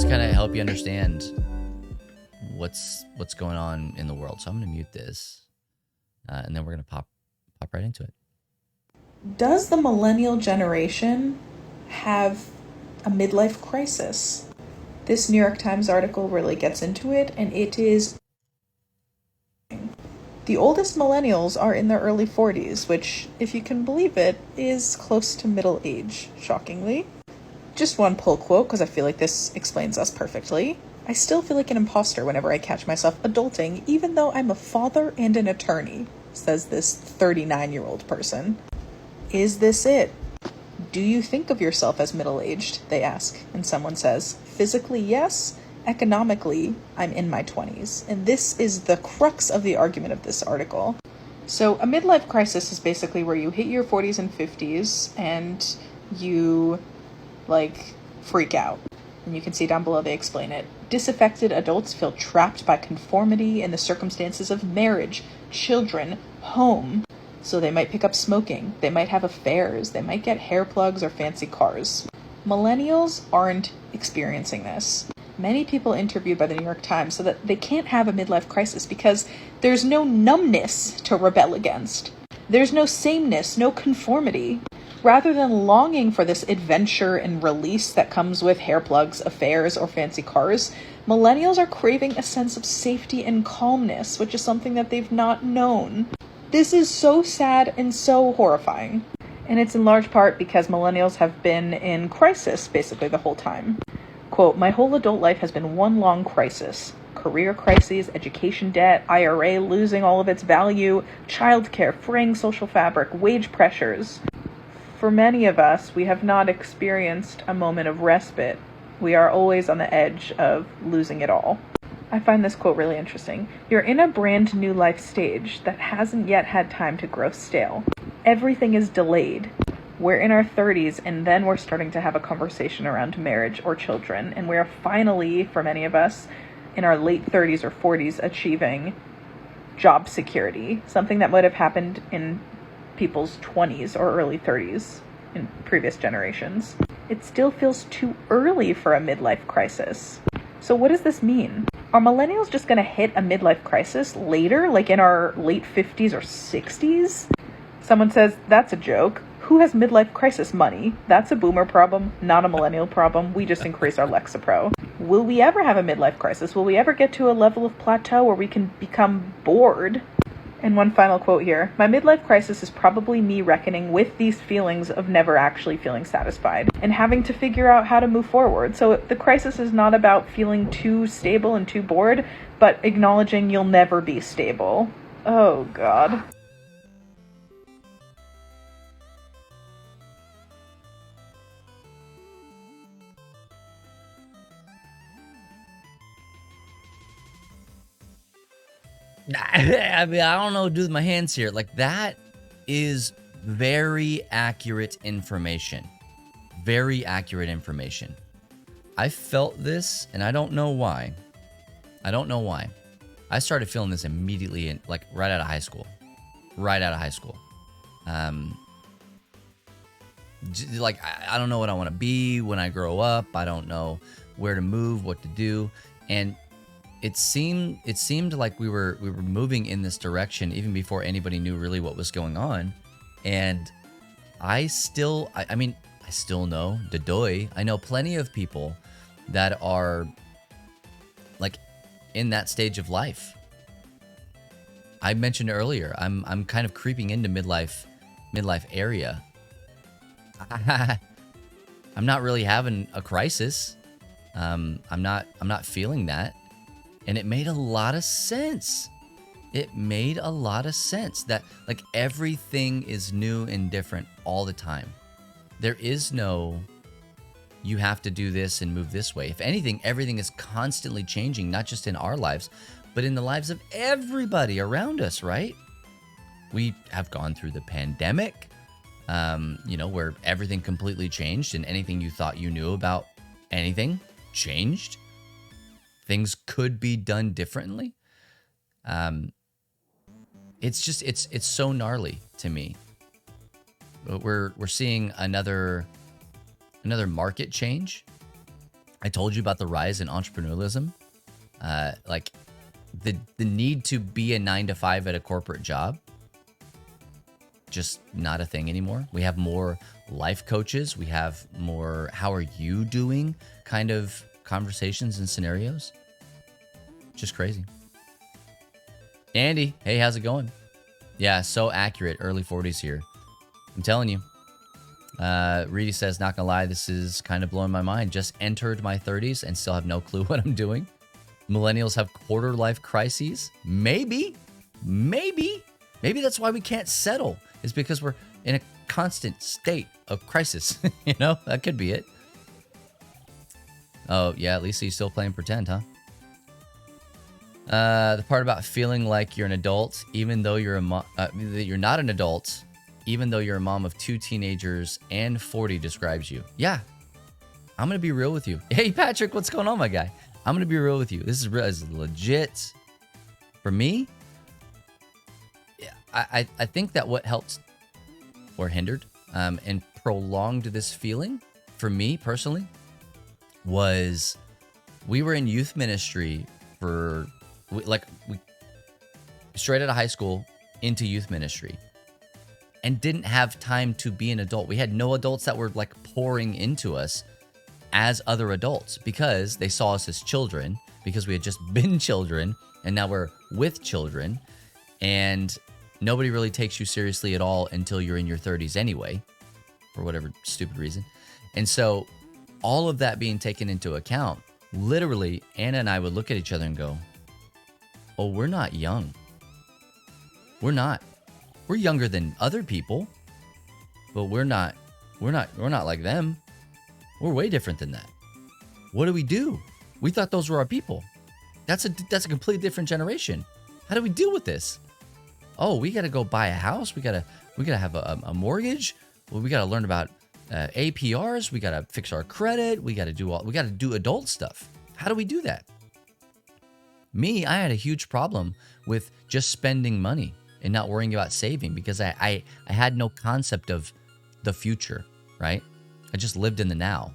to kind of help you understand what's going on in the world. So I'm going to mute this, and then we're going to pop right into it. Does the millennial generation have a midlife crisis? This New York Times article really gets into it, and it is. The oldest millennials are in their early 40s, which, if you can believe it, is close to middle age, shockingly. Just one pull quote, because I feel like this explains us perfectly. I still feel like an imposter whenever I catch myself adulting, even though I'm a father and an attorney, says this 39-year-old person. Is this it? Do you think of yourself as middle-aged? They ask, and someone says, physically, yes. Economically, I'm in my 20s. And this is the crux of the argument of this article. So a midlife crisis is basically where you hit your 40s and 50s and you, freak out. And you can see down below they explain it. Disaffected adults feel trapped by conformity in the circumstances of marriage, children, home. So they might pick up smoking, they might have affairs, they might get hair plugs or fancy cars. Millennials aren't experiencing this. Many people interviewed by the New York Times said that they can't have a midlife crisis because there's no numbness to rebel against. There's no sameness, no conformity. Rather than longing for this adventure and release that comes with hair plugs, affairs, or fancy cars, millennials are craving a sense of safety and calmness, which is something that they've not known. This is so sad and so horrifying. And it's in large part because millennials have been in crisis basically the whole time. Quote, my whole adult life has been one long crisis. Career crises, education debt, IRA losing all of its value, childcare, fraying social fabric, wage pressures. For many of us, we have not experienced a moment of respite. We are always on the edge of losing it all. I find this quote really interesting. You're in a brand new life stage that hasn't yet had time to grow stale. Everything is delayed. We're in our 30s, and then we're starting to have a conversation around marriage or children, and we're finally, for many of us, in our late 30s or 40s, achieving job security, something that might have happened in people's 20s or early 30s in previous generations. It still feels too early for a midlife crisis. So what does this mean? Are millennials just going to hit a midlife crisis later, like in our late 50s or 60s? Someone says, that's a joke. Who has midlife crisis money? That's a boomer problem, not a millennial problem. We just increase our Lexapro. Will we ever have a midlife crisis? Will we ever get to a level of plateau where we can become bored? And one final quote here. My midlife crisis is probably me reckoning with these feelings of never actually feeling satisfied and having to figure out how to move forward. So the crisis is not about feeling too stable and too bored, but acknowledging you'll never be stable. Oh, God. I mean, I don't know what to do with my hands here. Like, that is very accurate information. Very accurate information. I felt this, and I don't know why. I don't know why. I started feeling this immediately, right out of high school. Right out of high school. I don't know what I want to be when I grow up. I don't know where to move, what to do, and it seemed like we were moving in this direction even before anybody knew really what was going on. And I still know Dodoy. I know plenty of people that are in that stage of life. I mentioned earlier, I'm kind of creeping into midlife area. I'm not really having a crisis. I'm not feeling that. And it made a lot of sense. It made a lot of sense that everything is new and different all the time. There is no, you have to do this and move this way. If anything, everything is constantly changing, not just in our lives, but in the lives of everybody around us, right? We have gone through the pandemic, where everything completely changed and anything you thought you knew about anything changed. Things could be done differently. It's so gnarly to me. We're seeing another market change. I told you about the rise in entrepreneurialism. Like the need to be a 9 to 5 at a corporate job, just not a thing anymore. We have more life coaches. We have more how are you doing kind of conversations and scenarios. Just crazy. Andy, hey, how's it going? Yeah, so accurate. Early 40s here. I'm telling you. Reedy says, not gonna lie, this is kind of blowing my mind. Just entered my 30s and still have no clue what I'm doing. Millennials have quarter life crises. Maybe that's why we can't settle. Is because we're in a constant state of crisis. You know, that could be it. Oh yeah, at least he's still playing pretend, huh? The part about feeling like you're an adult, even though you're that you're not an adult, even though you're a mom of 2 teenagers and 40 describes you. Yeah, I'm gonna be real with you. Hey Patrick, what's going on, my guy? I'm gonna be real with you. This is legit. For me, I think that what helped or hindered and prolonged this feeling for me personally was we were in youth ministry for we straight out of high school into youth ministry and didn't have time to be an adult. We had no adults that were like pouring into us as other adults because they saw us as children, because we had just been children and now we're with children, and nobody really takes you seriously at all until you're in your 30s anyway, for whatever stupid reason. And so all of that being taken into account, literally Anna and I would look at each other and go, oh, we're not young. We're not. We're younger than other people, but we're not like them. We're way different than that. What do? We thought those were our people. That's a completely different generation. How do we deal with this? Oh, we got to go buy a house. We got to have a mortgage. Well, we got to learn about APRs. We got to fix our credit. We got to do adult stuff. How do we do that? Me, I had a huge problem with just spending money and not worrying about saving because I had no concept of the future, right? I just lived in the now.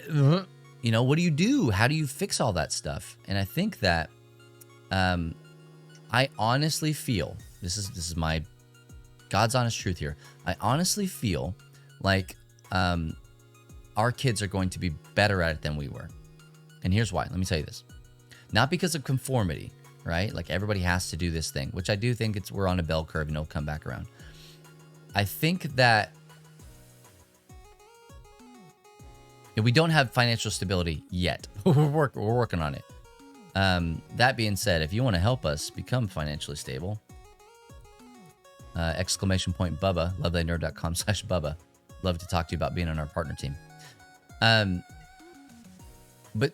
What do you do? How do you fix all that stuff? And I think that I honestly feel, this is my God's honest truth here. I honestly feel like our kids are going to be better at it than we were. And here's why. Let me tell you this. Not because of conformity, right? Like everybody has to do this thing, which I do think we're on a bell curve and it'll come back around. I think that we don't have financial stability yet. We're working on it. That being said, if you want to help us become financially stable, ! Bubba, lovethatnerd.com/Bubba. Love to talk to you about being on our partner team. But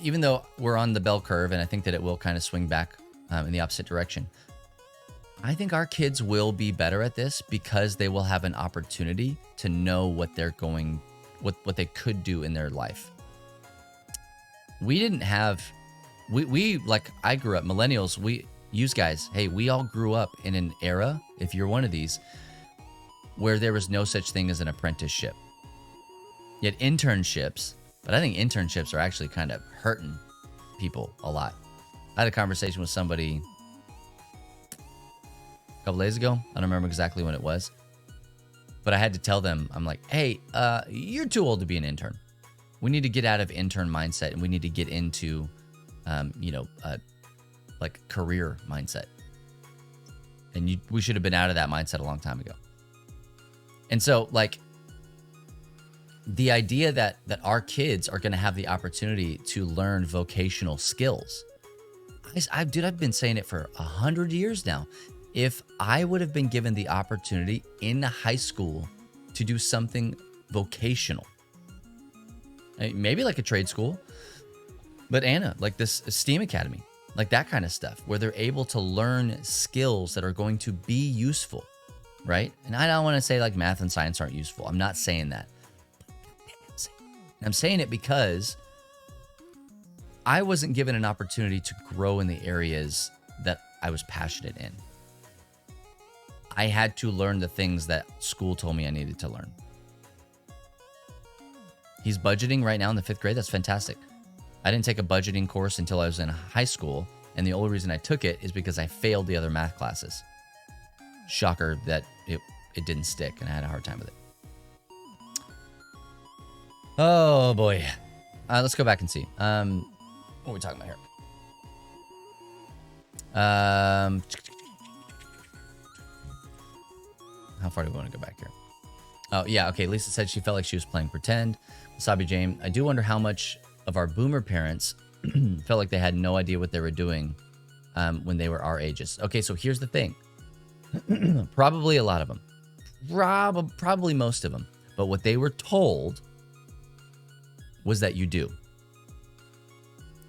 even though we're on the bell curve, and I think that it will kind of swing back in the opposite direction, I think our kids will be better at this because they will have an opportunity to know what what they could do in their life. We didn't have, we like I grew up, millennials, we all grew up in an era, if you're one of these, where there was no such thing as an apprenticeship. Yet internships, but I think internships are actually kind of hurting people a lot. I had a conversation with somebody a couple days ago. I don't remember exactly when it was, but I had to tell them, I'm like, hey, you're too old to be an intern. We need to get out of intern mindset and we need to get into, like career mindset. And we should have been out of that mindset a long time ago. And so like the idea that our kids are going to have the opportunity to learn vocational skills. I've been saying it for 100 years now. If I would have been given the opportunity in high school to do something vocational, maybe like a trade school, but Anna, like this STEAM Academy, like that kind of stuff, where they're able to learn skills that are going to be useful, right? And I don't want to say like math and science aren't useful. I'm not saying that. I'm saying it because I wasn't given an opportunity to grow in the areas that I was passionate in. I had to learn the things that school told me I needed to learn. He's budgeting right now in the 5th grade. That's fantastic. I didn't take a budgeting course until I was in high school. And the only reason I took it is because I failed the other math classes. Shocker that it didn't stick and I had a hard time with it. Oh boy. Let's go back and see. What are we talking about here? How far do we want to go back here? Oh, yeah. Okay. Lisa said she felt like she was playing pretend. Wasabi Jane, I do wonder how much of our boomer parents felt like they had no idea what they were doing when they were our ages. Okay. So here's the thing. Probably a lot of them. Probably most of them. But what they were told was that you do.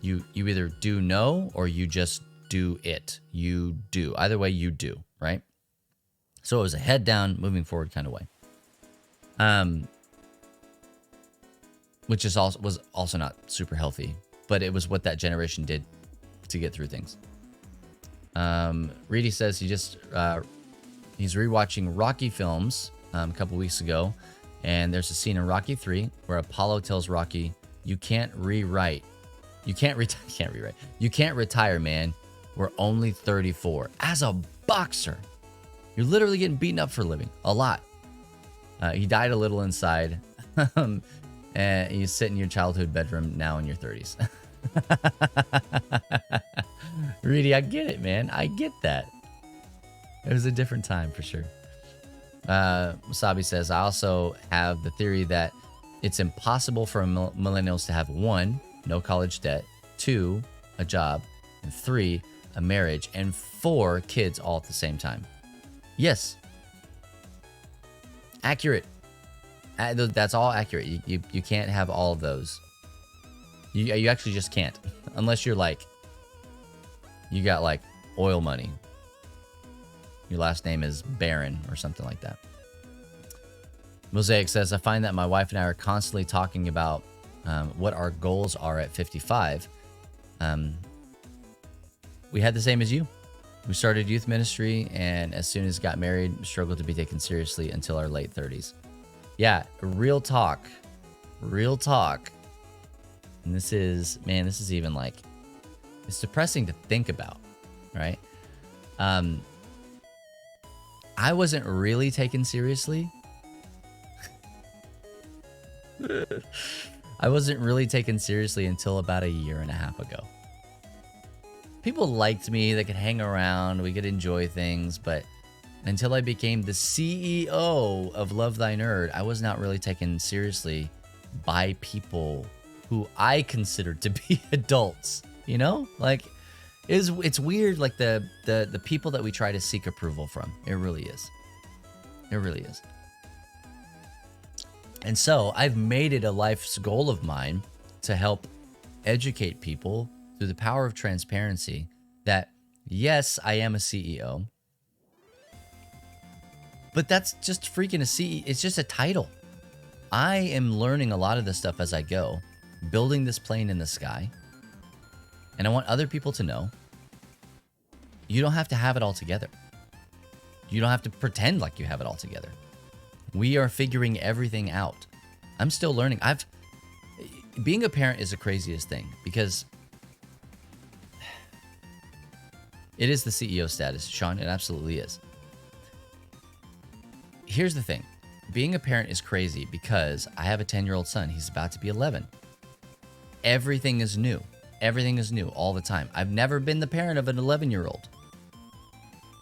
You either do know or you just do it. You do. Either way, you do, right? So it was a head down, moving forward kind of way. Which was also not super healthy, but it was what that generation did to get through things. Reedy says he's rewatching Rocky films a couple weeks ago, and there's a scene in Rocky 3 where Apollo tells Rocky, "You can't rewrite. You can't rewrite. You can't retire, man. We're only 34." As a boxer, you're literally getting beaten up for a living. A lot. He died a little inside. And you sit in your childhood bedroom now in your 30s. Reedy, I get it, man. I get that. It was a different time for sure. Wasabi says, I also have the theory that it's impossible for millennials to have 1, no college debt, 2, a job, and 3, a marriage, and 4, kids all at the same time. Yes. Accurate. That's all accurate. You can't have all of those. You actually just can't. Unless you're like, you got like oil money. Your last name is Barron or something like that. Mosaic says, I find that my wife and I are constantly talking about what our goals are at 55. We had the same as you. We started youth ministry, and as soon as got married, struggled to be taken seriously until our late 30s. Yeah, real talk. Real talk. And this is even like, it's depressing to think about, right? I wasn't really taken seriously. I wasn't really taken seriously until about a year and a half ago. People liked me, they could hang around, we could enjoy things, but until I became the CEO of Love Thy Nerd, I was not really taken seriously by people who I considered to be adults. You know, like it's weird. Like the people that we try to seek approval from. It really is. It really is. And so I've made it a life's goal of mine to help educate people through the power of transparency that yes, I am a CEO. But that's just freaking a CEO. It's just a title. I am learning a lot of this stuff as I go, building this plane in the sky. And I want other people to know you don't have to have it all together. You don't have to pretend like you have it all together. We are figuring everything out. I'm still learning. Being a parent is the craziest thing because it is the CEO status, Sean. It absolutely is. Here's the thing. Being a parent is crazy because I have a 10-year-old son. He's about to be 11. Everything is new. Everything is new all the time. I've never been the parent of an 11-year-old.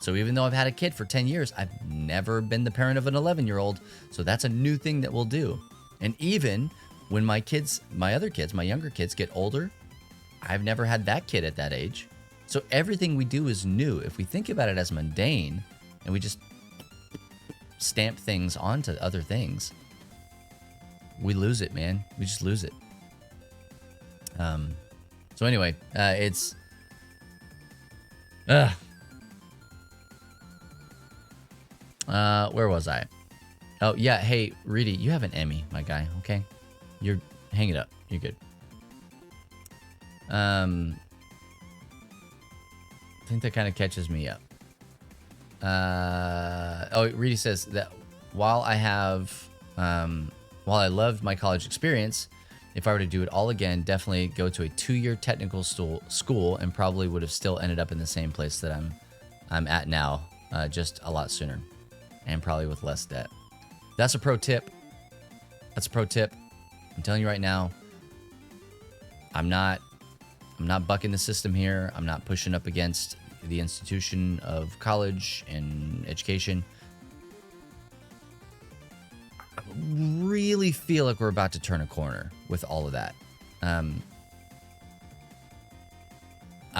So even though I've had a kid for 10 years, I've never been the parent of an 11-year-old. So that's a new thing that we'll do. And even when my younger kids get older, I've never had that kid at that age. So everything we do is new. If we think about it as mundane and we just stamp things onto other things, we lose it, man. We just lose it. So anyway, it's where was I? Oh yeah, hey Reedy, you have an Emmy, my guy. Okay, hang it up. You're good. I think that kind of catches me up. Reedy says that while I have while I loved my college experience, if I were to do it all again, definitely go to a 2-year technical school and probably would have still ended up in the same place that I'm at now, just a lot sooner and probably with less debt. That's a pro tip. That's a pro tip. I'm telling you right now, I'm not bucking the system here. I'm not pushing up against the institution of college and education. I really feel like we're about to turn a corner with all of that. I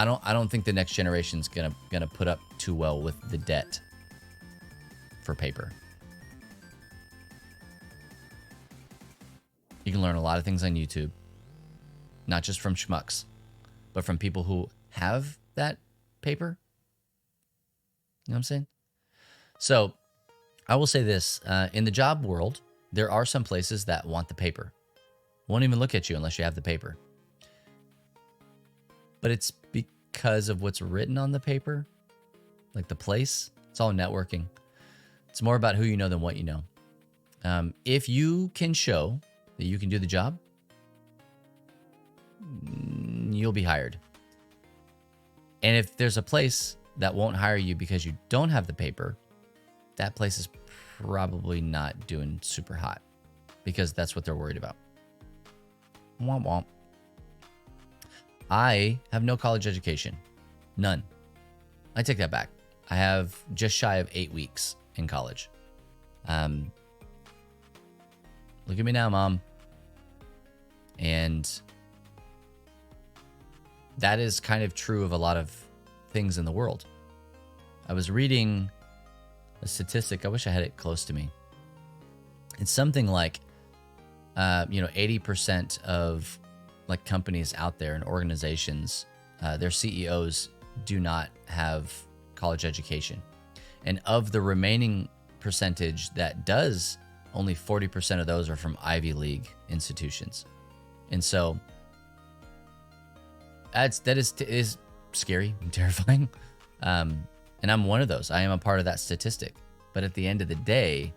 don't think the next generation's gonna put up too well with the debt for paper. You can learn a lot of things on YouTube, not just from schmucks, but from people who have that paper. You know what I'm saying? So I will say this, in the job world, there are some places that want the paper. Won't even look at you unless you have the paper. But it's because of what's written on the paper, like the place. It's all networking. It's more about who you know than what you know. If you can show that you can do the job, you'll be hired. And if there's a place that won't hire you because you don't have the paper, that place is probably not doing super hot because that's what they're worried about. Womp womp. I have no college education. None. I take that back. I have just shy of 8 weeks in college. Look at me now, Mom. And that is kind of true of a lot of things in the world. I was reading a statistic. I wish I had it close to me. It's something like, 80% of like companies out there and organizations, their CEOs do not have college education. And of the remaining percentage that does, only 40% of those are from Ivy League institutions. And so that is scary and terrifying. And I'm one of those. I am a part of that statistic. But at the end of the day,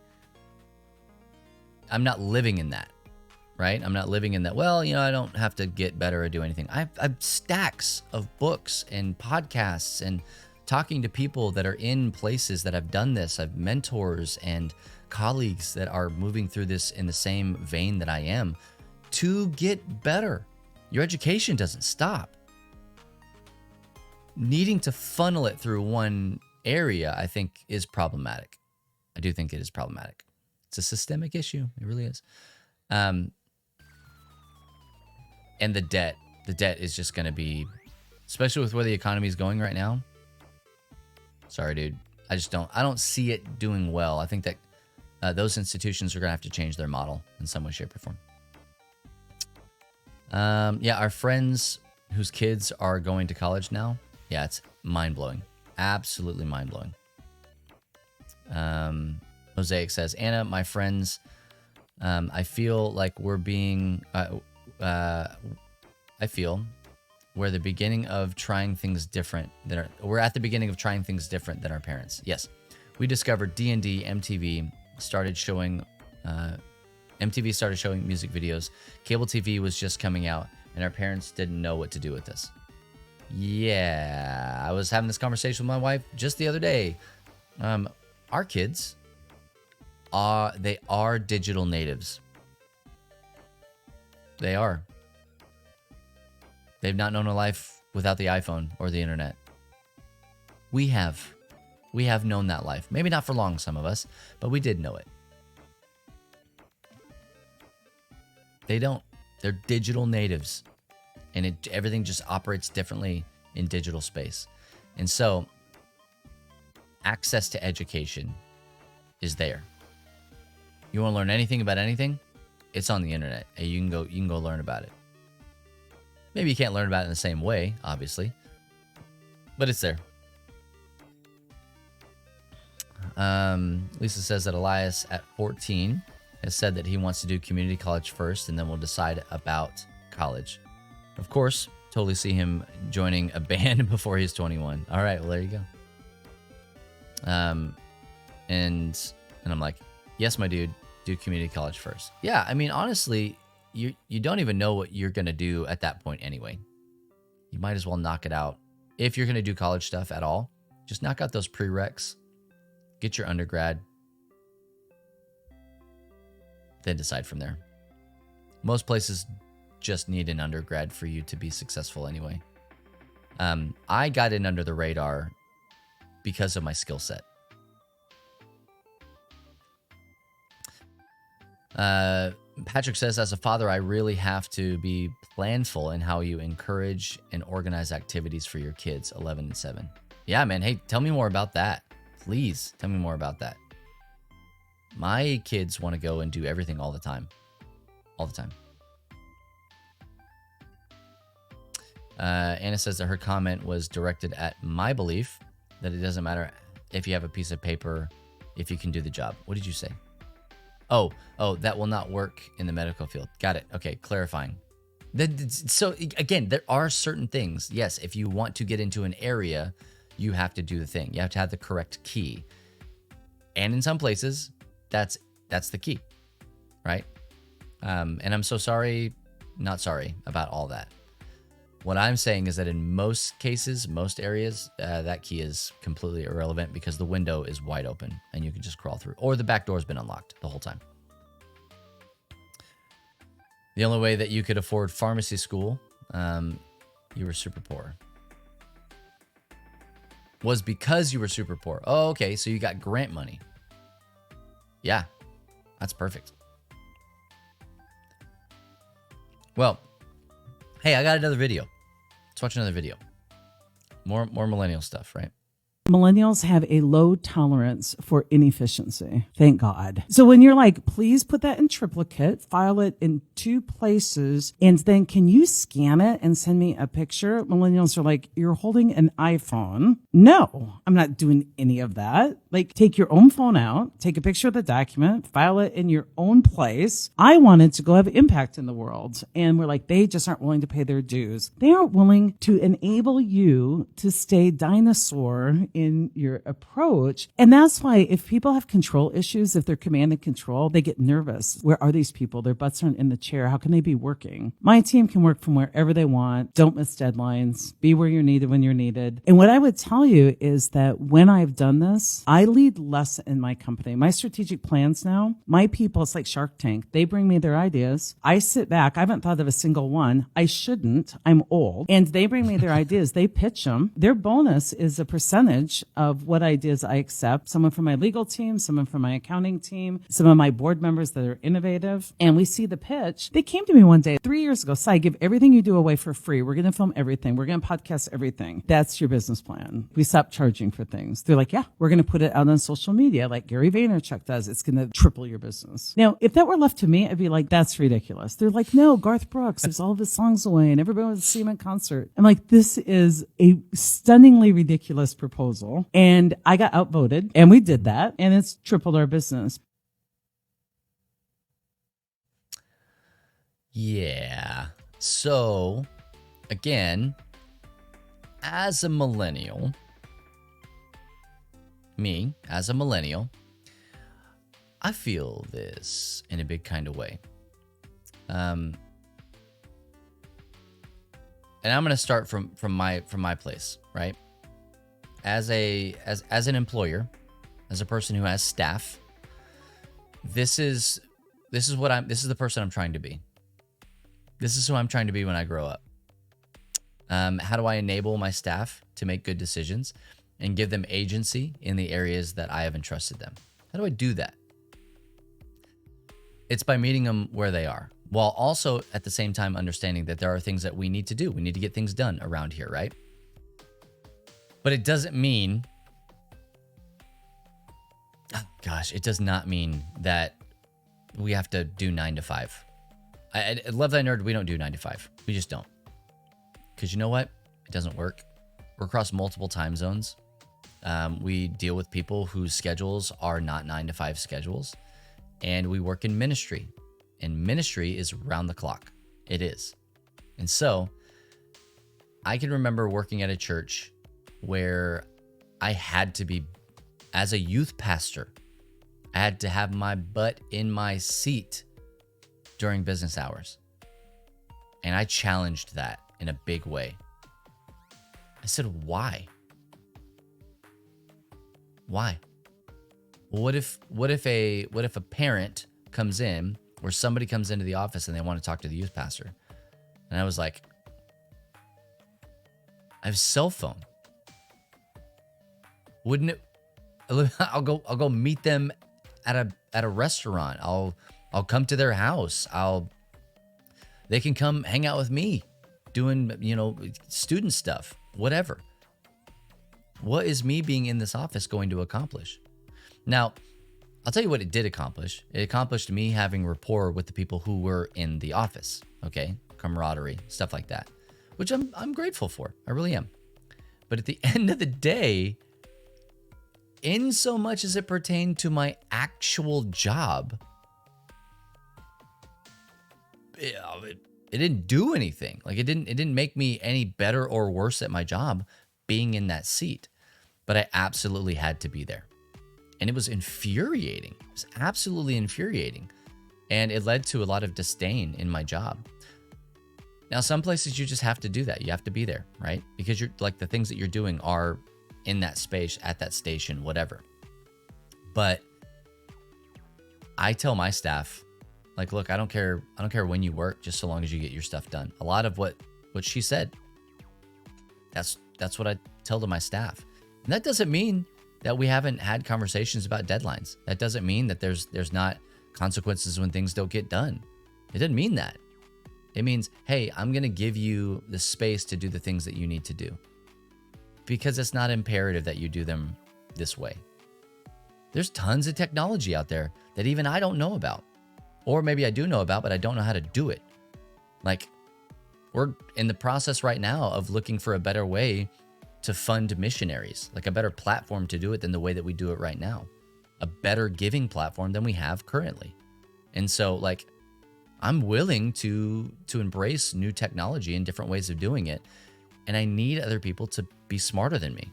I'm not living in that, right? I'm not living in that, well, I don't have to get better or do anything. I've stacks of books and podcasts and talking to people that are in places that have done this. I've mentors and colleagues that are moving through this in the same vein that I am to get better. Your education doesn't stop. Needing to funnel it through one area, I think, is problematic. I do think it is problematic. It's a systemic issue. It really is. And the debt is just going to be, especially with where the economy is going right now. Sorry, dude. I don't see it doing well. I think that those institutions are going to have to change their model in some way, shape, or form. Our friends whose kids are going to college now. Yeah, it's mind-blowing. Absolutely mind-blowing. Mosaic says, Anna, my friends, I feel like we're being... I feel we're the beginning of trying things different than we're at the beginning of trying things different than our parents. Yes. We discovered D&D, MTV started showing music videos. Cable TV was just coming out, and our parents didn't know what to do with this. Yeah, I was having this conversation with my wife just the other day. Our kids they are digital natives. They are. They've not known a life without the iPhone or the internet. We have known that life. Maybe not for long, some of us, but we did know it. They don't. They're digital natives. And everything just operates differently in digital space. And so, access to education is there. You want to learn anything about anything? It's on the internet. And you can go learn about it. Maybe you can't learn about it in the same way, obviously, but it's there. Lisa says that Elias, at 14, has said that he wants to do community college first, and then we'll decide about college. Of course, totally see him joining a band before he's 21. All right, well, there you go. And I'm like, yes, my dude, do community college first. Yeah, I mean, honestly, you don't even know what you're going to do at that point anyway. You might as well knock it out. If you're going to do college stuff at all, just knock out those prereqs, get your undergrad, then decide from there. Most places just need an undergrad for you to be successful anyway. I got in under the radar because of my skill set. Patrick says, as a father, I really have to be planful in how you encourage and organize activities for your kids, 11 and 7. Yeah, man. Hey, tell me more about that. Please tell me more about that. My kids want to go and do everything all the time. All the time. Anna says that her comment was directed at my belief that it doesn't matter if you have a piece of paper, if you can do the job. What did you say? Oh, that will not work in the medical field. Got it. Okay, clarifying. So again, there are certain things. Yes, if you want to get into an area, you have to do the thing. You have to have the correct key. And in some places, that's the key, right? And I'm so sorry, not sorry about all that. What I'm saying is that in most cases, most areas, that key is completely irrelevant because the window is wide open and you can just crawl through, or the back door's been unlocked the whole time. The only way that you could afford pharmacy school, you were super poor, was because you were super poor. Oh, okay, so you got grant money. Yeah, that's perfect. Well, hey, I got another video. Let's watch another video. More millennial stuff, right? Millennials have a low tolerance for inefficiency. Thank God. So when you're like, please put that in triplicate, file it in 2 places, and then can you scan it and send me a picture? Millennials are like, you're holding an iPhone. No, I'm not doing any of that. Like, take your own phone out, take a picture of the document, file it in your own place. I wanted to go have impact in the world. And we're like, they just aren't willing to pay their dues. They aren't willing to enable you to stay dinosaur in your approach. And that's why if people have control issues, if they're command and control, they get nervous. Where are these people? Their butts aren't in the chair. How can they be working? My team can work from wherever they want. Don't miss deadlines. Be where you're needed when you're needed. And what I would tell you is that when I've done this, I lead less in my company. My strategic plans now, my people, it's like Shark Tank. They bring me their ideas. I sit back. I haven't thought of a single one. I shouldn't. I'm old. And they bring me their ideas. They pitch them. Their bonus is a percentage of what ideas I accept. Someone from my legal team, someone from my accounting team, some of my board members that are innovative. And we see the pitch. They came to me one day 3 years ago. Sai, give everything you do away for free. We're going to film everything. We're going to podcast everything. That's your business plan. We stopped charging for things. They're like, yeah, we're going to put it out on social media like Gary Vaynerchuk does. It's going to triple your business. Now, if that were left to me, I'd be like, that's ridiculous. They're like, no, Garth Brooks gives all of his songs away and everybody wants to see him in concert. I'm like, this is a stunningly ridiculous proposal. And I got outvoted and we did that and it's tripled our business. Yeah. So again, as a millennial, I feel this in a big kind of way. And I'm going to start from my place, right? As an employer, as a person who has staff, this is the person I'm trying to be. This is who I'm trying to be when I grow up. How do I enable my staff to make good decisions and give them agency in the areas that I have entrusted them? How do I do that? It's by meeting them where they are, while also at the same time understanding that there are things that we need to do. We need to get things done around here, right? But it doesn't mean, it does not mean that we have to do 9 to 5. At Love Thy Nerd, we don't do 9 to 5. We just don't. Because you know what? It doesn't work. We're across multiple time zones. We deal with people whose schedules are not 9 to 5 schedules. And we work in ministry. And ministry is round the clock. It is. And so, I can remember working at a church where I had to be, as a youth pastor, I had to have my butt in my seat during business hours. And I challenged that in a big way. I said, why? Why? Well, what if a parent comes in, or somebody comes into the office and they want to talk to the youth pastor? And I was like, I have a cell phone. Wouldn't it? I'll go meet them at a restaurant. I'll come to their house. They can come hang out with me doing, student stuff, whatever. What is me being in this office going to accomplish? Now, I'll tell you what it did accomplish. It accomplished me having rapport with the people who were in the office, okay? Camaraderie, stuff like that, which I'm grateful for. I really am. But at the end of the day, in so much as it pertained to my actual job, it didn't do anything. Like it didn't make me any better or worse at my job being in that seat. But I absolutely had to be there. And it was infuriating. It was absolutely infuriating. And it led to a lot of disdain in my job. Now, some places you just have to do that. You have to be there, right? Because you're like the things that you're doing are in that space, at that station, whatever. But I tell my staff, like, look, I don't care when you work, just so long as you get your stuff done. A lot of what she said, that's what I tell to my staff. And that doesn't mean that we haven't had conversations about deadlines. That doesn't mean that there's not consequences when things don't get done. It doesn't mean that. It means, hey, I'm going to give you the space to do the things that you need to do, because it's not imperative that you do them this way. There's tons of technology out there that even I don't know about, or maybe I do know about, but I don't know how to do it. Like, we're in the process right now of looking for a better way to fund missionaries, like a better platform to do it than the way that we do it right now, a better giving platform than we have currently. And so, like, I'm willing to embrace new technology and different ways of doing it. And I need other people to be smarter than me.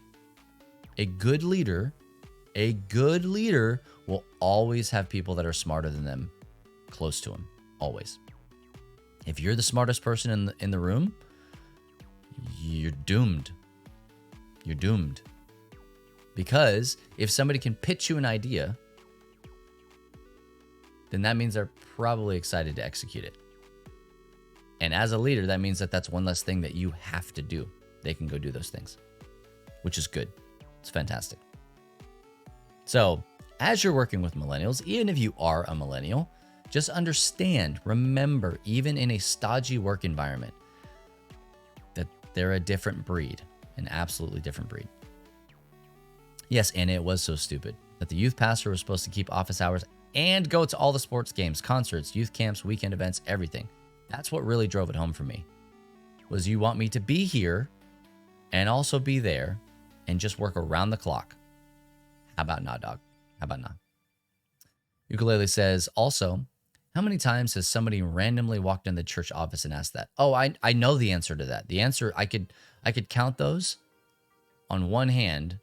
A good leader will always have people that are smarter than them close to him. Always. If you're the smartest person in the room, you're doomed. You're doomed. Because if somebody can pitch you an idea, then that means they're probably excited to execute it. And as a leader, that means that that's one less thing that you have to do. They can go do those things, which is good. It's fantastic. So as you're working with millennials, even if you are a millennial, just understand, remember, even in a stodgy work environment, that they're a different breed, an absolutely different breed. Yes, and it was so stupid that the youth pastor was supposed to keep office hours and go to all the sports games, concerts, youth camps, weekend events, everything. That's what really drove it home for me, was you want me to be here and also be there and just work around the clock. How about not, dog? How about not? Ukulele says, also, how many times has somebody randomly walked in the church office and asked that? Oh, I know the answer to that. The answer, I could count those on one hand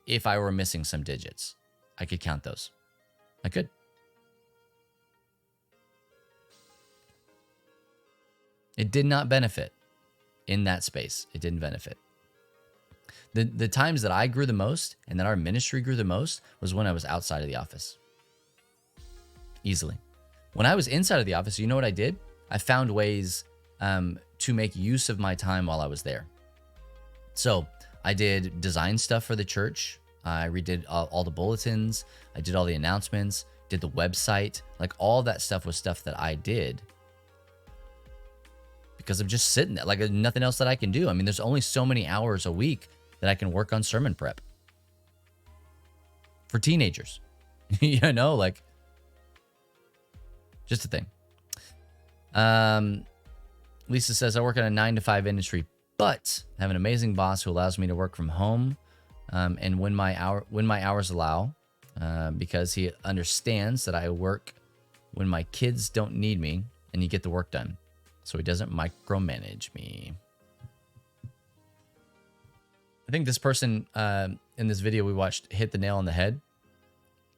if I were missing some digits. I could count those. I could. It did not benefit in that space. It didn't benefit. The times that I grew the most and that our ministry grew the most was when I was outside of the office. Easily. When I was inside of the office, you know what I did? I found ways to make use of my time while I was there. So I did design stuff for the church. I redid all the bulletins. I did all the announcements, did the website. Like, all that stuff was stuff that I did because I'm just sitting there. Like, there's nothing else that I can do. I mean, there's only so many hours a week that I can work on sermon prep for teenagers. You know, like, just a thing. Lisa says, I work in a 9-to-5 industry, but I have an amazing boss who allows me to work from home and when my hours allow, because he understands that I work when my kids don't need me and you get the work done. So he doesn't micromanage me. I think this person in this video we watched hit the nail on the head.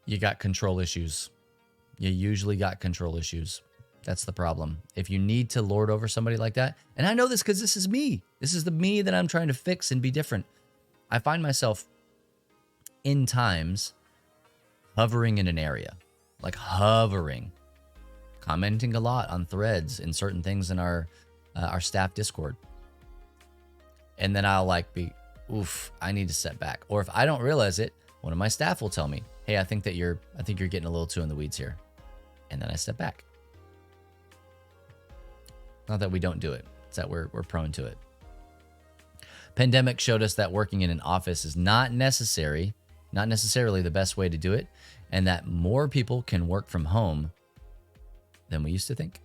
you got control issues. You usually got control issues. That's the problem. If you need to lord over somebody like that, and I know this because this is me. This is the me that I'm trying to fix and be different. I find myself in times hovering in an area, like hovering, commenting a lot on threads and certain things in our staff Discord. And then I'll like be, oof, I need to step back. Or if I don't realize it, one of my staff will tell me, hey, I think you're getting a little too in the weeds here. And then I step back. Not that we don't do it. It's that we're prone to it. Pandemic showed us that working in an office is not necessarily the best way to do it, and that more people can work from home than we used to think.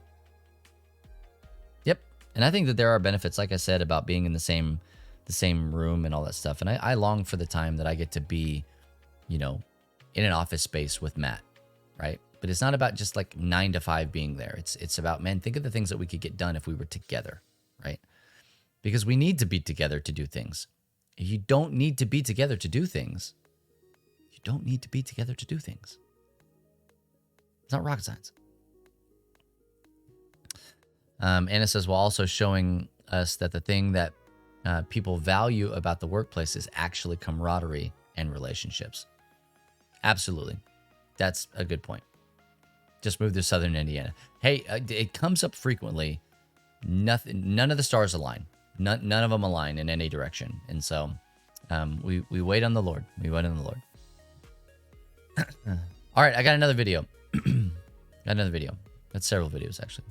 Yep. And I think that there are benefits, like I said, about being in the same room and all that stuff. And I long for the time that I get to be, in an office space with Matt, right? But it's not about just like 9 to 5 being there. It's about, man, think of the things that we could get done if we were together, right? Because we need to be together to do things. You don't need to be together to do things. You don't need to be together to do things. It's not rocket science. Anna says, while also showing us that the thing that people value about the workplace is actually camaraderie and relationships. Absolutely. That's a good point. Just moved to Southern Indiana. Hey, it comes up frequently. None of the stars align. None of them align in any direction. And so we wait on the Lord. We wait on the Lord. All right, I got another video. That's several videos, actually.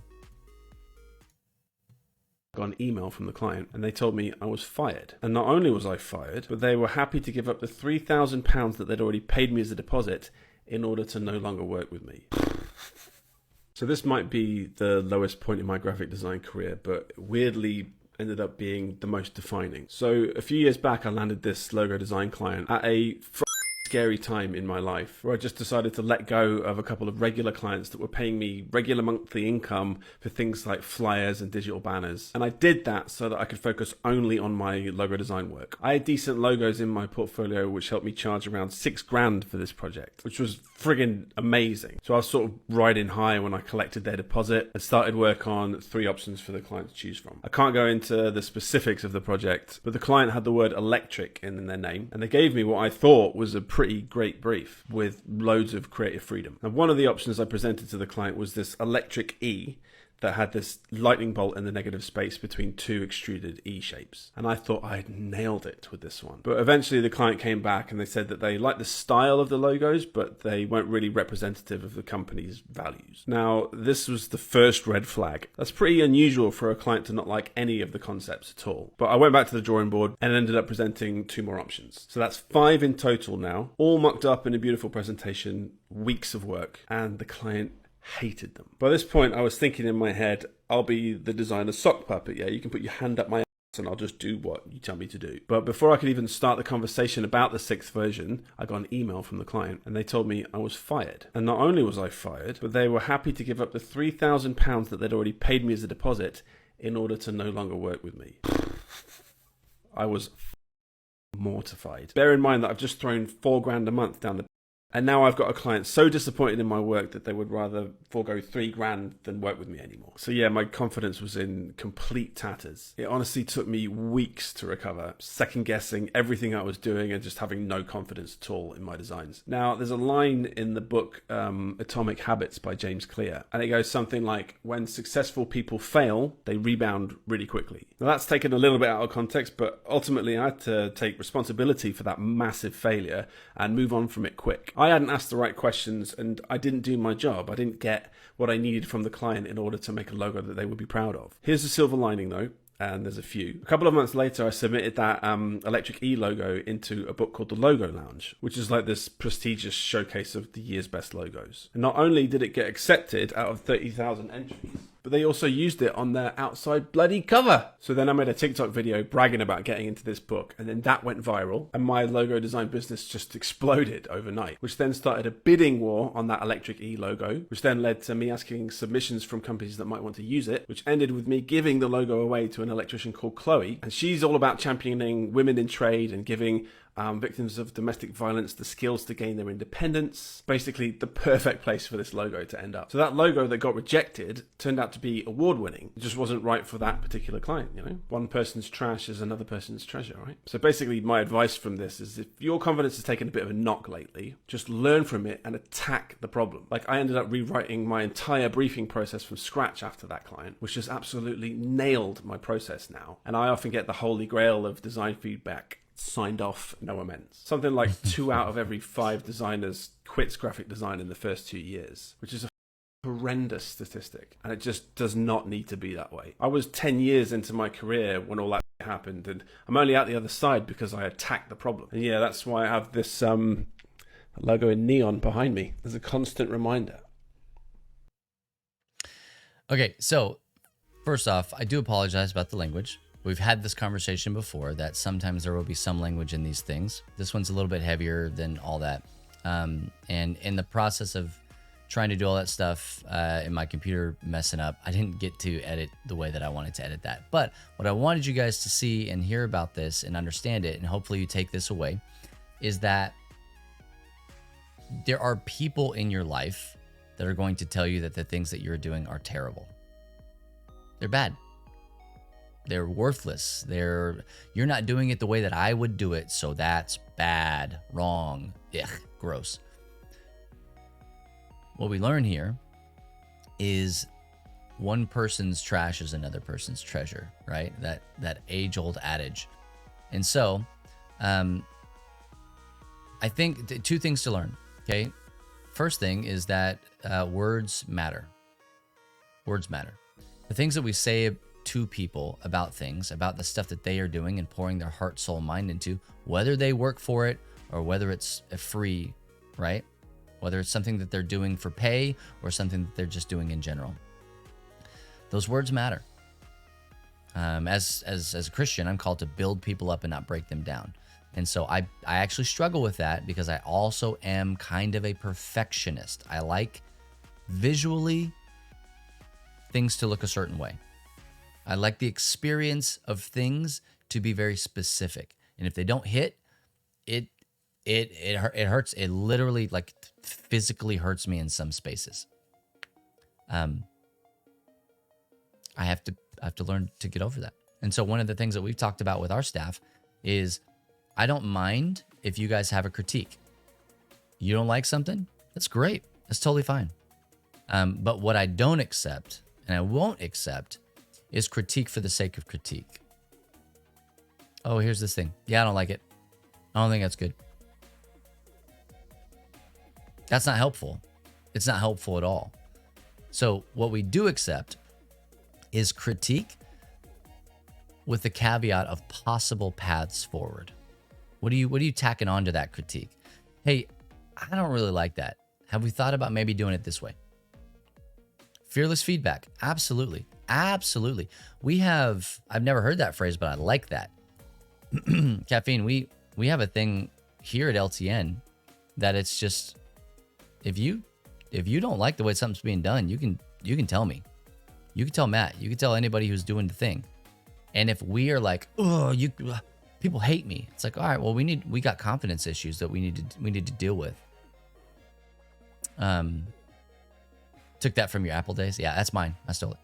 Got an email from the client and they told me I was fired. And not only was I fired, but they were happy to give up the £3,000 that they'd already paid me as a deposit in order to no longer work with me. So this might be the lowest point in my graphic design career, but weirdly ended up being the most defining. So a few years back, I landed this logo design client at a scary time in my life where I just decided to let go of a couple of regular clients that were paying me regular monthly income for things like flyers and digital banners. And I did that so that I could focus only on my logo design work. I had decent logos in my portfolio which helped me charge around $6,000 for this project, which was friggin' amazing. So I was sort of riding high when I collected their deposit and started work on 3 options for the client to choose from. I can't go into the specifics of the project, but the client had the word electric in their name, and they gave me what I thought was a pretty great brief with loads of creative freedom. And one of the options I presented to the client was this electric E that had this lightning bolt in the negative space between 2 extruded E shapes. And I thought I had nailed it with this one. But eventually the client came back and they said that they liked the style of the logos, but they weren't really representative of the company's values. Now, this was the first red flag. That's pretty unusual for a client to not like any of the concepts at all. But I went back to the drawing board and ended up presenting 2 more options. So that's 5 in total now, all mocked up in a beautiful presentation, weeks of work, and the client hated them. By this point, I was thinking in my head, I'll be the designer sock puppet. Yeah, you can put your hand up my ass and I'll just do what you tell me to do. But before I could even start the conversation about the 6th version, I got an email from the client and they told me I was fired. And not only was I fired, but they were happy to give up the £3,000 that they'd already paid me as a deposit in order to no longer work with me. I was mortified. Bear in mind that I've just thrown $4,000 a month down the. And now I've got a client so disappointed in my work that they would rather forego $3,000 than work with me anymore. So yeah, my confidence was in complete tatters. It honestly took me weeks to recover, second guessing everything I was doing and just having no confidence at all in my designs. Now, there's a line in the book Atomic Habits by James Clear, and it goes something like, when successful people fail, they rebound really quickly. Now that's taken a little bit out of context, but ultimately I had to take responsibility for that massive failure and move on from it quick. I hadn't asked the right questions and I didn't do my job. I didn't get what I needed from the client in order to make a logo that they would be proud of. Here's the silver lining though, and there's a few. A couple of months later, I submitted that Electric E logo into a book called The Logo Lounge, which is like this prestigious showcase of the year's best logos. And not only did it get accepted out of 30,000 entries, but they also used it on their outside bloody cover. So then I made a TikTok video bragging about getting into this book, and then that went viral, and my logo design business just exploded overnight, which then started a bidding war on that Electric E logo, which then led to me asking submissions from companies that might want to use it, which ended with me giving the logo away to an electrician called Chloe, and she's all about championing women in trade and giving victims of domestic violence the skills to gain their independence. Basically, the perfect place for this logo to end up. So that logo that got rejected turned out to be award-winning. It just wasn't right for that particular client, you know? One person's trash is another person's treasure, right? So basically, my advice from this is if your confidence has taken a bit of a knock lately, just learn from it and attack the problem. Like, I ended up rewriting my entire briefing process from scratch after that client, which has absolutely nailed my process now. And I often get the holy grail of design feedback signed off, no amends. Something like 2 out of every 5 designers quits graphic design in the first 2 years, which is a horrendous statistic, and it just does not need to be that way. I was 10 years into my career when all that happened, and I'm only out the other side because I attacked the problem. And yeah, that's why I have this logo in neon behind me as a constant reminder. Okay, so first off, I do apologize about the language. We've had this conversation before that sometimes there will be some language in these things. This one's a little bit heavier than all that. And in the process of trying to do all that stuff in my computer messing up, I didn't get to edit the way that I wanted to edit that. But what I wanted you guys to see and hear about this and understand it, and hopefully you take this away, is that there are people in your life that are going to tell you that the things that you're doing are terrible. They're bad. They're worthless. You're not doing it the way that I would do it, so that's bad, wrong, ugh, gross. What we learn here is one person's trash is another person's treasure, right? That age-old adage. And so, I think 2 things to learn, okay? First thing is that words matter. Words matter. The things that we say to people about things, about the stuff that they are doing and pouring their heart, soul, mind into, whether they work for it or whether it's a free, right? Whether it's something that they're doing for pay or something that they're just doing in general. Those words matter. As a Christian, I'm called to build people up and not break them down. And so I actually struggle with that because I also am kind of a perfectionist. I like visually things to look a certain way. I like the experience of things to be very specific. And if they don't hit, it hurts. It literally, like, physically hurts me in some spaces. I have to learn to get over that. And so one of the things that we've talked about with our staff is I don't mind if you guys have a critique. You don't like something? That's great. That's totally fine. But what I don't accept and I won't accept is critique for the sake of critique. Oh, here's this thing. Yeah, I don't like it. I don't think that's good. That's not helpful. It's not helpful at all. So what we do accept is critique with the caveat of possible paths forward. What are you tacking on to that critique? Hey, I don't really like that. Have we thought about maybe doing it this way? Fearless feedback. Absolutely. Absolutely. I've never heard that phrase, but I like that. Caffeine, we have a thing here at LTN that it's just, if you don't like the way something's being done, you can tell me. You can tell Matt. You can tell anybody who's doing the thing. And if we are like, oh, people hate me, it's like, all right, well, we got confidence issues that we need to deal with. Took that from your Apple days. Yeah, that's mine. I stole it.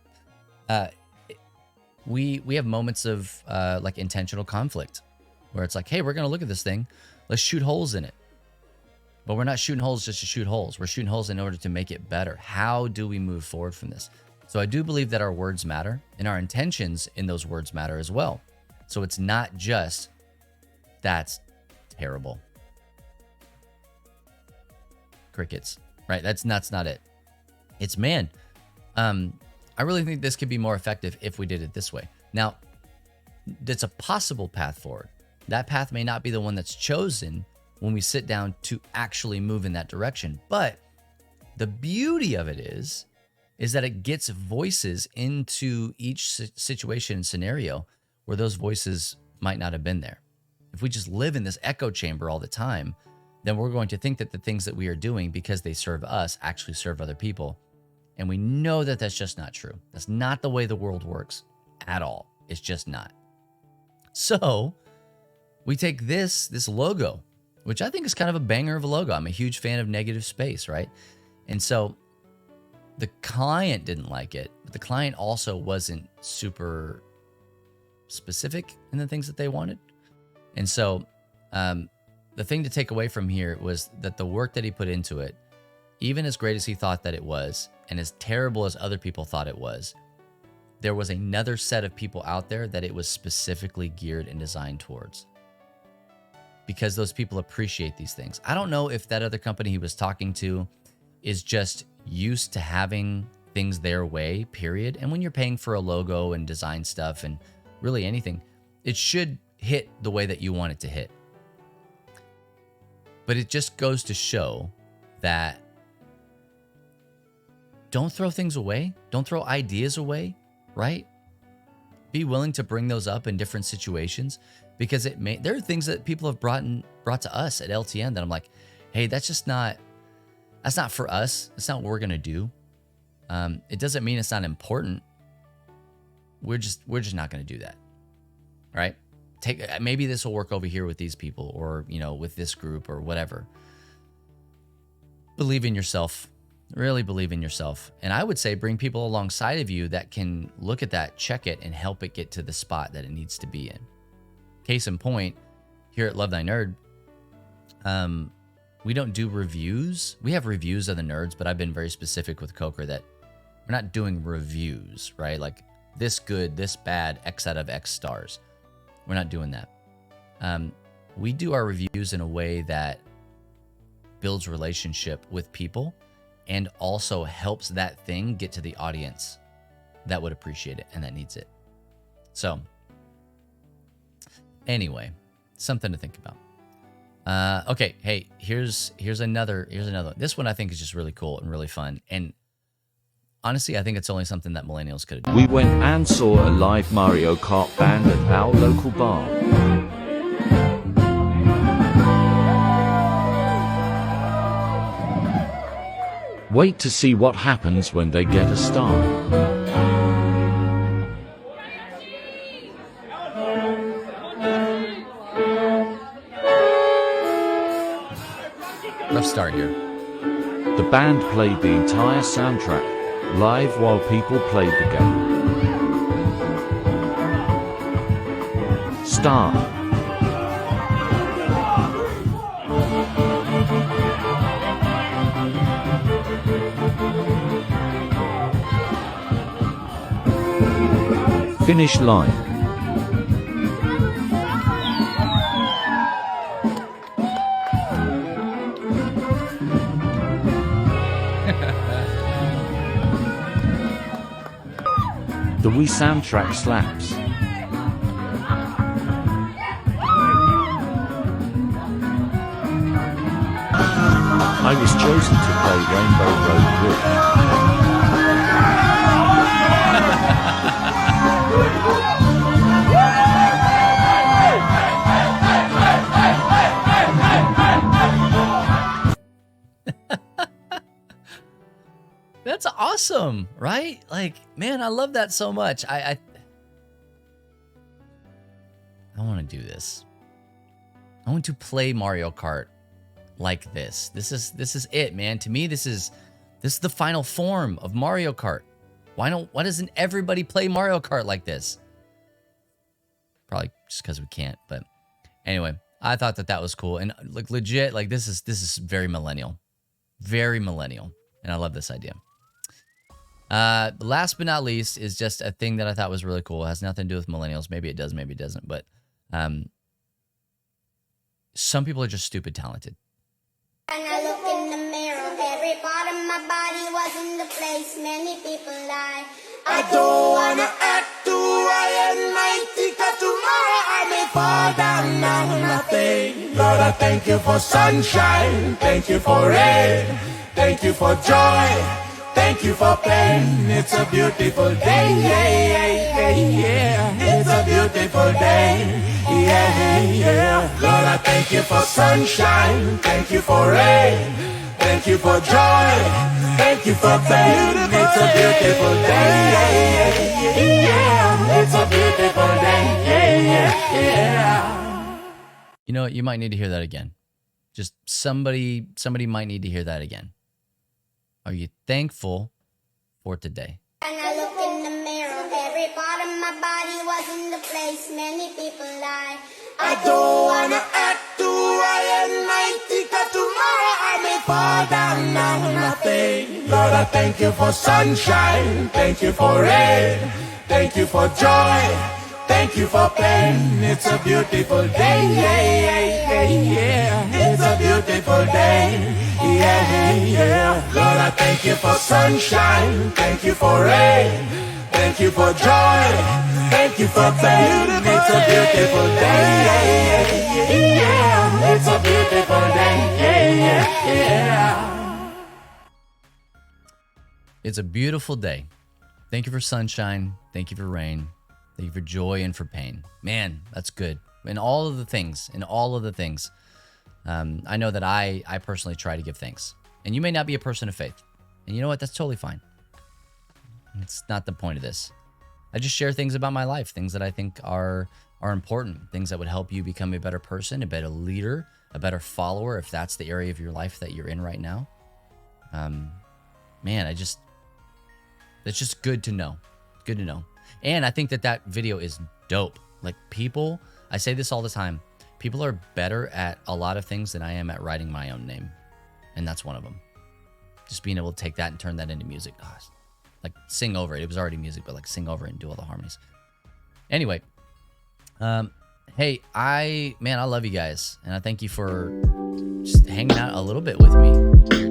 We have moments of like intentional conflict where it's like, hey, we're going to look at this thing. Let's shoot holes in it. But we're not shooting holes just to shoot holes. We're shooting holes in order to make it better. How do we move forward from this? So I do believe that our words matter and our intentions in those words matter as well. So it's not just, that's terrible. Crickets, right? That's not it. It's, man, I really think this could be more effective if we did it this way. Now, that's a possible path forward. That path may not be the one that's chosen when we sit down to actually move in that direction. But the beauty of it is that it gets voices into each situation and scenario where those voices might not have been there. If we just live in this echo chamber all the time, then we're going to think that the things that we are doing because they serve us actually serve other people. And we know that that's just not true. That's not the way the world works at all. It's just not. So we take this logo, which I think is kind of a banger of a logo. I'm a huge fan of negative space, right? And so the client didn't like it, but the client also wasn't super specific in the things that they wanted. And so the thing to take away from here was that the work that he put into it, even as great as he thought that it was, and as terrible as other people thought it was, there was another set of people out there that it was specifically geared and designed towards. Because those people appreciate these things. I don't know if that other company he was talking to is just used to having things their way, period. And when you're paying for a logo and design stuff and really anything, it should hit the way that you want it to hit. But it just goes to show that don't throw things away. Don't throw ideas away, right? Be willing to bring those up in different situations, because there are things that people have brought to us at LTN that I'm like, hey, that's not for us. That's not what we're gonna do. It doesn't mean it's not important. We're just not gonna do that, right? Maybe this will work over here with these people, or with this group or whatever. Believe in yourself. Really believe in yourself. And I would say bring people alongside of you that can look at that, check it, and help it get to the spot that it needs to be in. Case in point, here at Love Thy Nerd, we don't do reviews. We have reviews of the nerds, but I've been very specific with Coker that we're not doing reviews, right? Like this good, this bad, X out of X stars. We're not doing that. We do our reviews in a way that builds relationship with people and also helps that thing get to the audience that would appreciate it and that needs it. So anyway, something to think about. Okay, hey, here's another one. This one I think is just really cool and really fun. And honestly, I think it's only something that millennials could have done. We went and saw a live Mario Kart band at our local bar. Wait to see what happens when they get a star. Rough start here. The band played the entire soundtrack live while people played the game. Star. Finish line. The Wii soundtrack slaps. I was chosen to play Rainbow Road Bridge. That's awesome, right? Like, man, I love that so much. I want to do this. I want to play Mario Kart like this. This is it, man. To me, this is the final form of Mario Kart. Why doesn't everybody play Mario Kart like this? Probably just because we can't, but anyway, I thought that was cool. And like legit, like this is very millennial. Very millennial. And I love this idea. Last but not least is just a thing that I thought was really cool. It has nothing to do with millennials. Maybe it does, maybe it doesn't. But some people are just stupid talented. And I look in the mirror, every part of my body was in the place many people lie. I don't wanna act too high and mighty, 'cause tomorrow I may fall down now nothing. Lord, I thank you for sunshine, thank you for rain, thank you for joy. Thank you for pain. It's a beautiful day. Yeah. It's a beautiful day. Yeah. Lord, I thank you for sunshine. Thank you for rain. Thank you for joy. Thank you for pain. It's a beautiful day. Yeah. It's a beautiful day. Yeah. You know what? You might need to hear that again. Just somebody might need to hear that again. Are you thankful for today? And I look in the mirror, every part of my body was in the place many people lie. I don't wanna act too high and mighty, 'cause tomorrow I may fall down on nothing. Lord, I thank you for sunshine, thank you for rain, thank you for joy, thank you for pain. It's a beautiful day, it's a beautiful day, Lord, I thank you for sunshine, thank you for rain, thank you for joy, thank you for pain. It's a beautiful day, it's a beautiful day, It's a beautiful day. Thank you for sunshine. Thank you for rain. Thank you for joy and for pain. Man, that's good. In all of the things, I know that I personally try to give thanks. And you may not be a person of faith. And you know what? That's totally fine. It's not the point of this. I just share things about my life, things that I think are important, things that would help you become a better person, a better leader, a better follower, if that's the area of your life that you're in right now. Man, it's just good to know. Good to know. And I think that video is dope. Like, people, I say this all the time, people are better at a lot of things than I am at writing my own name. And that's one of them. Just being able to take that and turn that into music. Like, sing over it. It was already music, but like sing over it and do all the harmonies. Anyway, hey, I love you guys. And I thank you for just hanging out a little bit with me.